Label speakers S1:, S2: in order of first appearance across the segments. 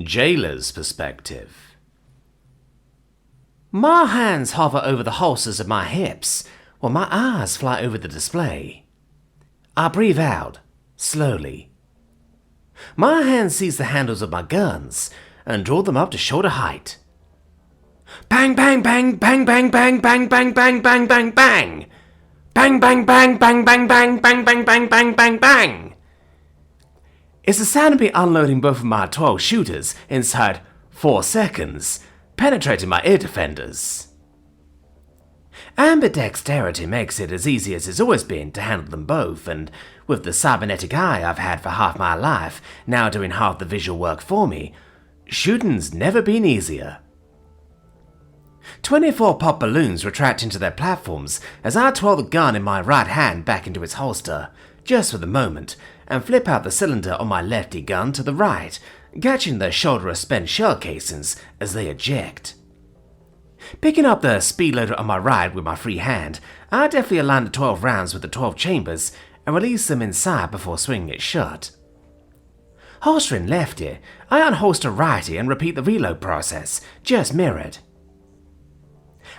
S1: Jailer's perspective. My hands hover over the holsters of my hips, while my eyes fly over the display. I breathe out, slowly. My hand sees the handles of my guns, and draw them up to shoulder height. Bang, bang, bang, bang, bang, bang, bang, bang, bang, bang, bang, bang. Bang, bang, bang, bang, bang, bang, bang, bang, bang, bang, bang, bang. It's the sound of me unloading both of my 12 shooters inside 4 seconds, penetrating my ear defenders. Ambidexterity makes it as easy as it's always been to handle them both, and with the cybernetic eye I've had for half my life now doing half the visual work for me, shooting's never been easier. 24 pop balloons retract into their platforms as I twirl the gun in my right hand back into its holster, just for the moment, and flip out the cylinder on my lefty gun to the right, catching the shoulder of spent shell casings as they eject. Picking up the speed loader on my right with my free hand, I deftly align the 12 rounds with the 12 chambers and release them inside before swinging it shut. Holstering lefty, I unholster righty and repeat the reload process, just mirrored.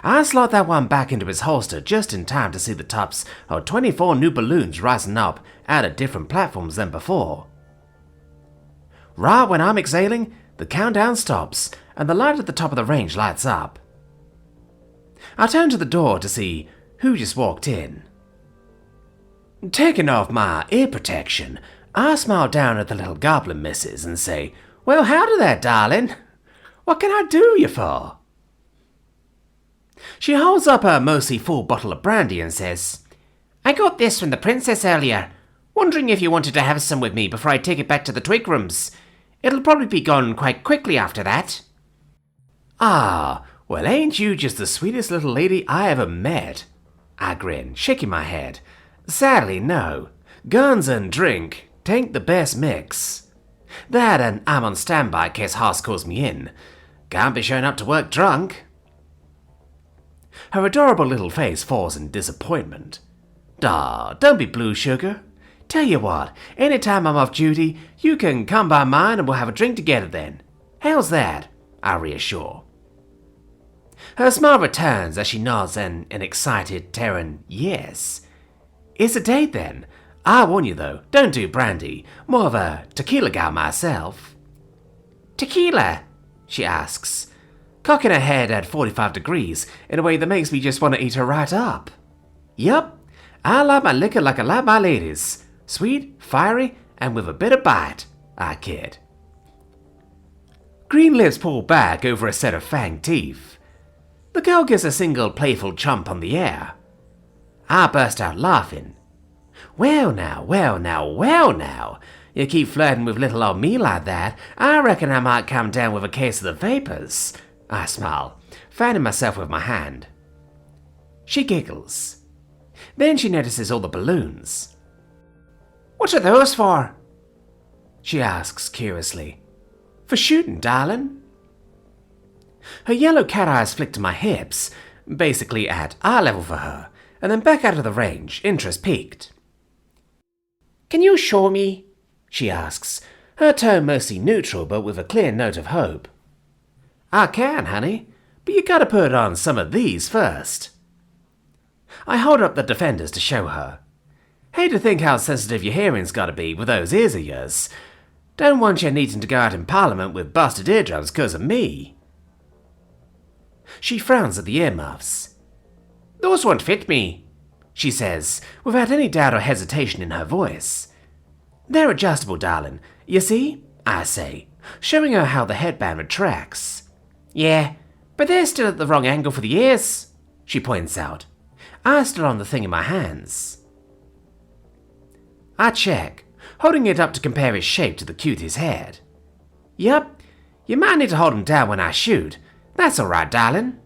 S1: I slot that one back into its holster just in time to see the tops of 24 new balloons rising up out of different platforms than before. Right when I'm exhaling, the countdown stops and the light at the top of the range lights up. I turn to the door to see who just walked in. Taking off my ear protection, I smile down at the little goblin missus and say, "Well, howdy there, darling. What can I do you for?" She holds up her mostly full bottle of brandy and says, "I got this from the princess earlier. Wondering if you wanted to have some with me before I take it back to the twig rooms. It'll probably be gone quite quickly after that." "Ah, well, ain't you just the sweetest little lady I ever met?" I grin, shaking my head. "Sadly, no. Guns and drink tain't the best mix. That and I'm on standby in case Hoss calls me in. Can't be showing up to work drunk." Her adorable little face falls in disappointment. "Aw, don't be blue, sugar. Tell you what, anytime I'm off duty, you can come by mine and we'll have a drink together then. How's that?" I reassure. Her smile returns as she nods an excited Terran yes. "It's a date then. I warn you though, don't do brandy. More of a tequila gal myself." "Tequila?" she asks, cocking her head at 45 degrees in a way that makes me just want to eat her right up. "Yup, I like my liquor like I like my ladies. Sweet, fiery, and with a bit of bite," I kid. Green lips pull back over a set of fanged teeth. The girl gives a single playful chomp on the air. I burst out laughing. Well now, well now, well now. You keep flirting with little old me like that, I reckon I might come down with a case of the vapors. I smile, fanning myself with my hand. She giggles. Then she notices all the balloons. "What are those for?" she asks curiously. "For shooting, darling." Her yellow cat eyes flick to my hips, basically at eye level for her, and then back out of the range, interest piqued. "Can you show me?" she asks, her tone mostly neutral but with a clear note of hope. "I can, honey, but you gotta put on some of these first." I hold up the defenders to show her. Hate to think how sensitive your hearing's gotta be with those ears of yours. Don't want you needing to go out in Parliament with busted eardrums 'cause of me. She frowns at the earmuffs. "Those won't fit me," she says, without any doubt or hesitation in her voice. "They're adjustable, darling. You see?" I say, showing her how the headband retracts. "Yeah, but they're still at the wrong angle for the ears," she points out. I still on the thing in my hands. I check, holding it up to compare its shape to the cutie's head. "Yup, you might need to hold them down when I shoot. That's all right, darling."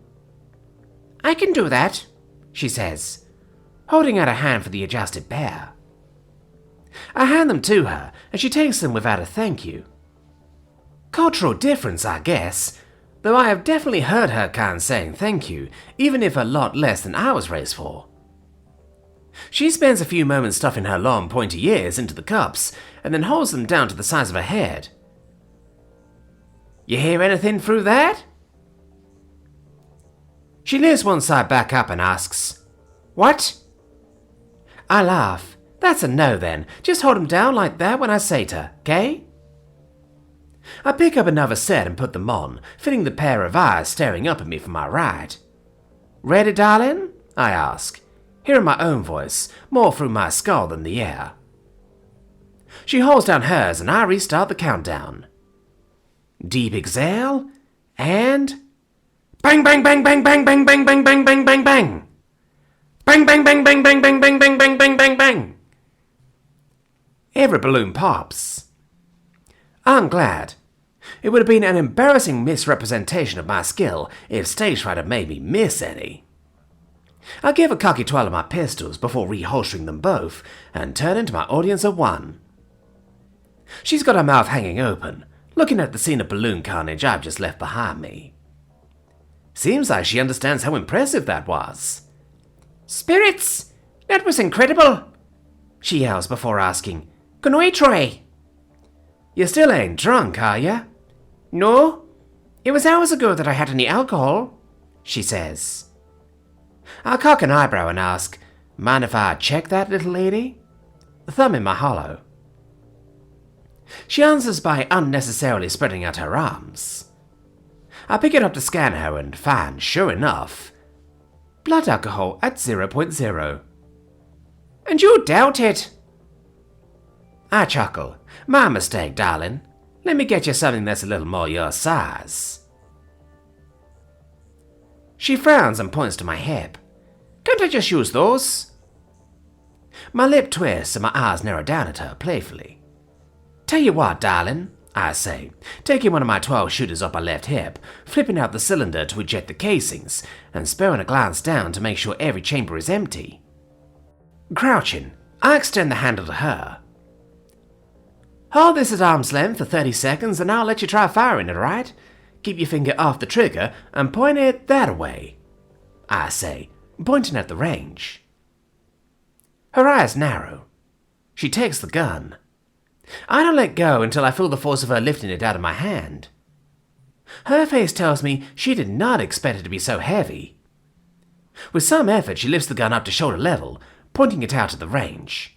S1: "I can do that," she says, holding out a hand for the adjusted pair. I hand them to her, and she takes them without a thank you. Cultural difference, I guess, though I have definitely heard her kind saying thank you, even if a lot less than I was raised for. She spends a few moments stuffing her long, pointy ears into the cups, and then holds them down to the size of her head. You hear anything through that? She lifts one side back up and asks, What? I laugh. That's a no then. Just hold him down like that when I say to, okay? I pick up another set and put them on, fitting the pair of eyes staring up at me from my right. Ready, darling? I ask, hearing my own voice, more through my skull than the air. She holds down hers and I restart the countdown. Deep exhale, and... Bang, bang, bang, bang, bang, bang, bang, bang, bang, bang, bang, bang. Bang, bang, bang, bang, bang, bang, bang, bang, bang, bang, bang, bang. Every balloon pops. I'm glad. It would have been an embarrassing misrepresentation of my skill if stage fright had made me miss any. I give a cocky twirl of my pistols before reholstering them both and turn into my audience of one. She's got her mouth hanging open, looking at the scene of balloon carnage I've just left behind me. Seems like she understands how impressive that was. Spirits! That was incredible! She yells before asking, Can we try? You still ain't drunk, are ya? No. It was hours ago that I had any alcohol, she says. I cock an eyebrow and ask, Mind if I check that, little lady? Thumb in my hollow. She answers by unnecessarily spreading out her arms. I pick it up to scan her and find, sure enough, blood alcohol at 0.0. And you doubt it? I chuckle. My mistake, darling. Let me get you something that's a little more your size. She frowns and points to my hip. Can't I just use those? My lip twists and my eyes narrow down at her playfully. Tell you what, darling, I say, taking one of my 12 shooters off my left hip, flipping out the cylinder to eject the casings, and sparing a glance down to make sure every chamber is empty. Crouching, I extend the handle to her. Hold this at arm's length for 30 seconds and I'll let you try firing it, alright? Keep your finger off the trigger and point it that way, I say, pointing at the range. Her eyes narrow. She takes the gun. I don't let go until I feel the force of her lifting it out of my hand. Her face tells me she did not expect it to be so heavy. With some effort, she lifts the gun up to shoulder level, pointing it out at the range.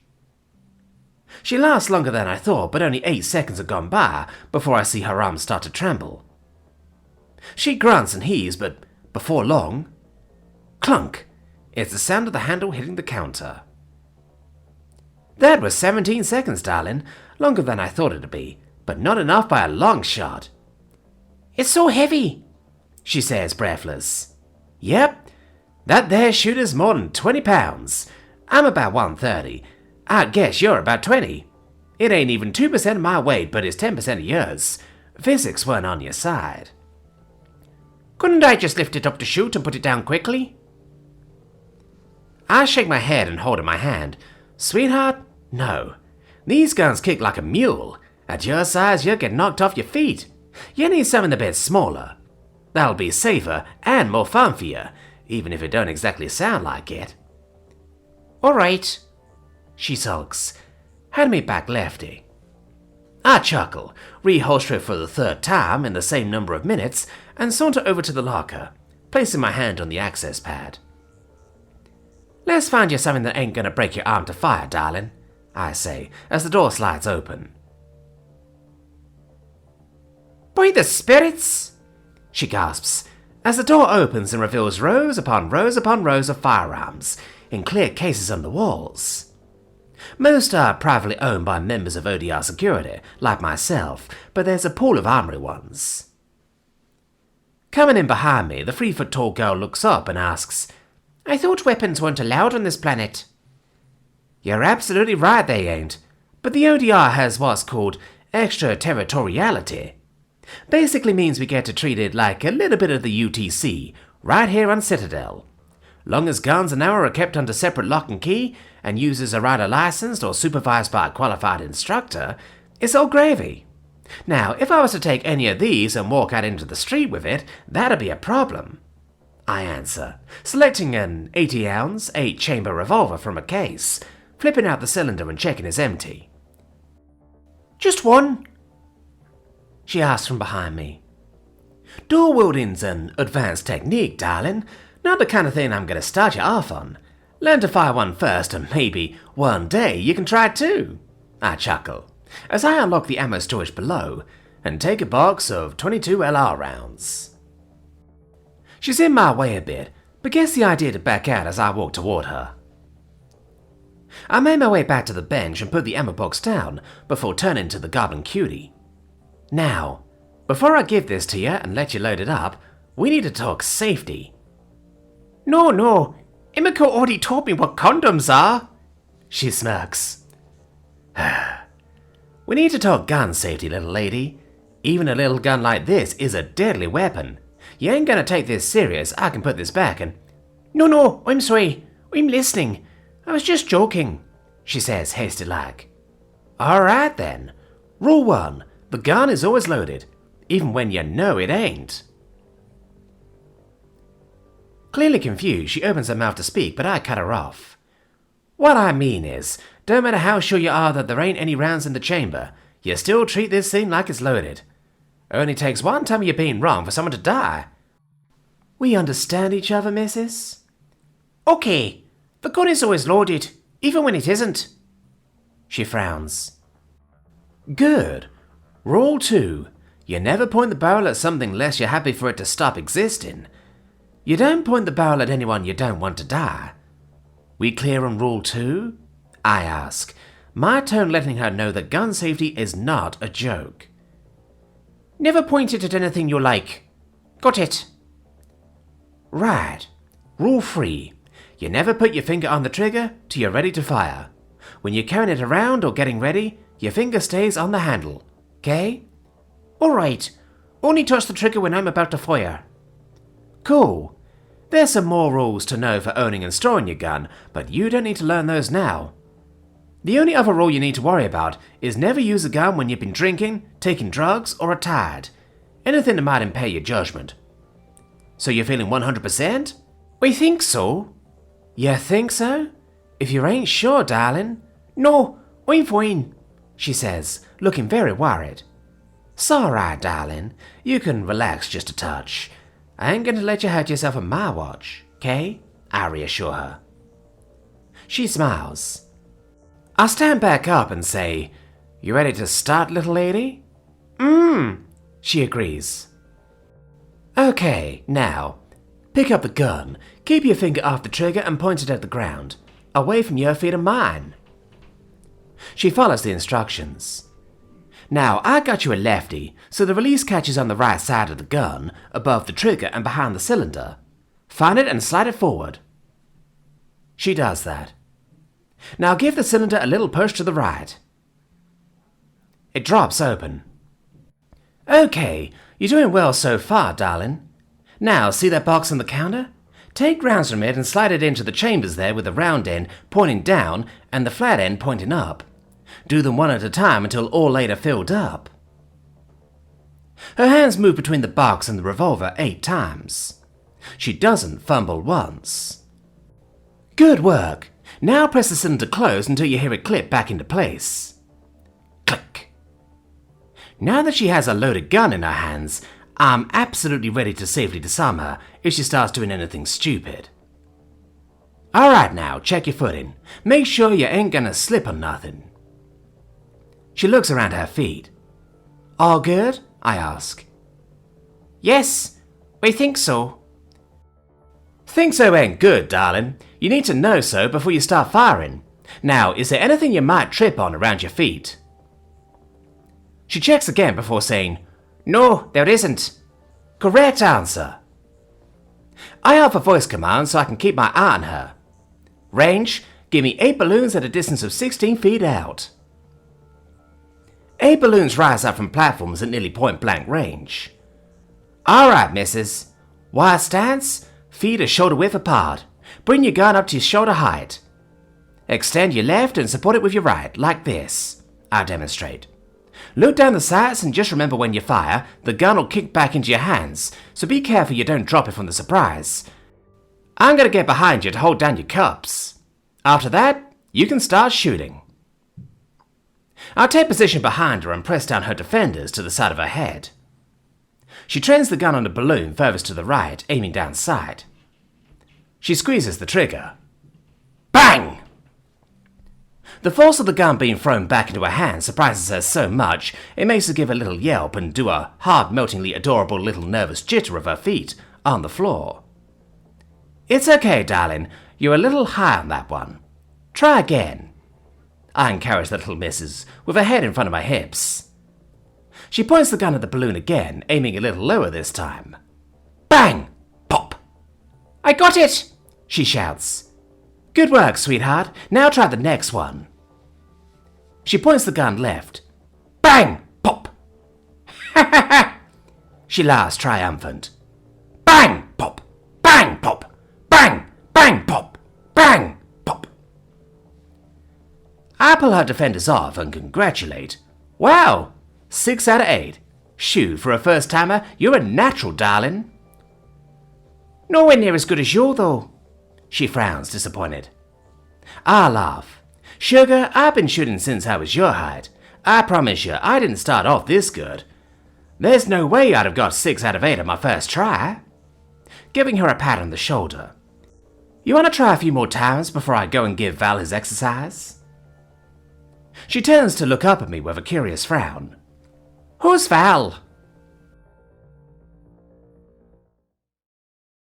S1: She lasts longer than I thought, but only 8 seconds have gone by before I see her arms start to tremble. She grunts and heaves, but before long, clunk, it's the sound of the handle hitting the counter. That was 17 seconds, darling, longer than I thought it'd be, but not enough by a long shot. It's so heavy, she says, breathless. Yep, that there shooter's more than 20 pounds. I'm about 130. I guess you're about 20. It ain't even 2% of my weight, but it's 10% of yours. Physics weren't on your side. Couldn't I just lift it up to shoot and put it down quickly? I shake my head and hold in my hand. Sweetheart, no. These guns kick like a mule. At your size, you'll get knocked off your feet. You need something a bit smaller. That'll be safer and more fun for you, even if it don't exactly sound like it. All right, she sulks. Hand me back lefty. I chuckle, reholster it for the 3rd time in the same number of minutes, and saunter over to the locker, placing my hand on the access pad. Let's find you something that ain't gonna break your arm to fire, darling, I say, as the door slides open. By the spirits, she gasps, as the door opens and reveals rows upon rows upon rows of firearms, in clear cases on the walls. Most are privately owned by members of ODR security, like myself, but there's a pool of armory ones. Coming in behind me, the 3-foot-tall girl looks up and asks, I thought weapons weren't allowed on this planet. You're absolutely right they ain't, but the ODR has what's called extraterritoriality. Basically means we get to treat it like a little bit of the UTC, right here on Citadel. Long as guns and ammo are kept under separate lock and key, and users are either licensed or supervised by a qualified instructor, it's all gravy. Now, if I was to take any of these and walk out into the street with it, that'd be a problem. I answer, selecting an 80-ounce, 8-chamber revolver from a case, flipping out the cylinder and checking it's empty. Just one? She asks from behind me. Dual wielding's an advanced technique, darling. Not the kind of thing I'm going to start you off on. Learn to fire one first, and maybe one day you can try two. I chuckle as I unlock the ammo storage below and take a box of 22 LR rounds. She's in my way a bit, but gets the idea to back out as I walk toward her. I made my way back to the bench and put the ammo box down before turning to the goblin cutie. Now, before I give this to you and let you load it up, we need to talk safety. No, Emiko already told me what condoms are, she smirks. We need to talk gun safety, little lady. Even a little gun like this is a deadly weapon. You ain't gonna take this serious, I can put this back and... No, I'm sorry. I'm listening. I was just joking, she says hasty-like. Alright then. Rule 1. The gun is always loaded, even when you know it ain't. Clearly confused, she opens her mouth to speak, but I cut her off. What I mean is, don't matter how sure you are that there ain't any rounds in the chamber, you still treat this thing like it's loaded. Only takes one time of you being wrong for someone to die. We understand each other, missus? Okay, the gun is always loaded, even when it isn't. She frowns. Good. Rule 2. You never point the barrel at something unless you're happy for it to stop existing. You don't point the barrel at anyone you don't want to die. We clear on Rule 2? I ask, my tone letting her know that gun safety is not a joke. Never point it at anything you like. Got it. Right. Rule 3. You never put your finger on the trigger till you're ready to fire. When you're carrying it around or getting ready, your finger stays on the handle. Okay? Alright. Only touch the trigger when I'm about to fire. Cool. There's some more rules to know for owning and storing your gun, but you don't need to learn those now. The only other rule you need to worry about is never use a gun when you've been drinking, taking drugs, or are tired. Anything that might impair your judgment. So you're feeling 100%? We think so. You think so? If you ain't sure, darling. No, I'm fine, she says, looking very worried. It's alright, darling. You can relax just a touch. I ain't gonna let you hurt yourself on my watch, okay? I reassure her. She smiles. I stand back up and say, You ready to start, little lady? She agrees. Okay, now, pick up the gun, keep your finger off the trigger and point it at the ground, away from your feet and mine. She follows the instructions. Now, I got you a lefty, so the release catch is on the right side of the gun, above the trigger and behind the cylinder. Find it and slide it forward. She does that. Now give the cylinder a little push to the right. It drops open. Okay, you're doing well so far, darling. Now, see that box on the counter? Take rounds from it and slide it into the chambers there with the round end pointing down and the flat end pointing up. Do them one at a time until all 8 are filled up. Her hands move between the box and the revolver 8 times. She doesn't fumble once. Good work. Now press the cylinder closed until you hear it clip back into place. Click. Now that she has a loaded gun in her hands, I'm absolutely ready to safely disarm her if she starts doing anything stupid. Alright now, check your footing. Make sure you ain't gonna slip on nothing. She looks around her feet. All good? I ask. Yes, we think so. Think so ain't good, darling. You need to know so before you start firing. Now, is there anything you might trip on around your feet? She checks again before saying, No, there isn't. Correct answer. I offer voice commands so I can keep my eye on her. Range, give me 8 balloons at a distance of 16 feet out. 8 balloons rise up from platforms at nearly point-blank range. Alright, missus. Wide stance, feet are shoulder-width apart. Bring your gun up to your shoulder height. Extend your left and support it with your right, like this. I demonstrate. Look down the sights and just remember when you fire, the gun will kick back into your hands, so be careful you don't drop it from the surprise. I'm gonna get behind you to hold down your cups. After that, you can start shooting. I'll take position behind her and press down her defenders to the side of her head. She trains the gun on the balloon furthest to the right, aiming down sight. She squeezes the trigger. Bang! The force of the gun being thrown back into her hand surprises her so much, it makes her give a little yelp and do a heart-meltingly adorable little nervous jitter of her feet on the floor. It's okay, darling. You're a little high on that one. Try again. I encourage the little missus, with her head in front of my hips. She points the gun at the balloon again, aiming a little lower this time. Bang! Pop! I got it! She shouts. Good work, sweetheart. Now try the next one. She points the gun left. Bang! Pop! Ha ha ha! She laughs triumphant. Bang! Pop! Bang! Pop! Bang! Bang! Pop! Bang! Pop! I pull her defenders off and congratulate. Wow! 6 out of 8. Shoot, for a first-timer, you're a natural, darling. Nowhere near as good as you, though. She frowns, disappointed. I laugh. Sugar, I've been shooting since I was your height. I promise you, I didn't start off this good. There's no way I'd have got 6 out of 8 on my first try. Giving her a pat on the shoulder. You want to try a few more times before I go and give Val his exercise? She turns to look up at me with a curious frown. Who's Val?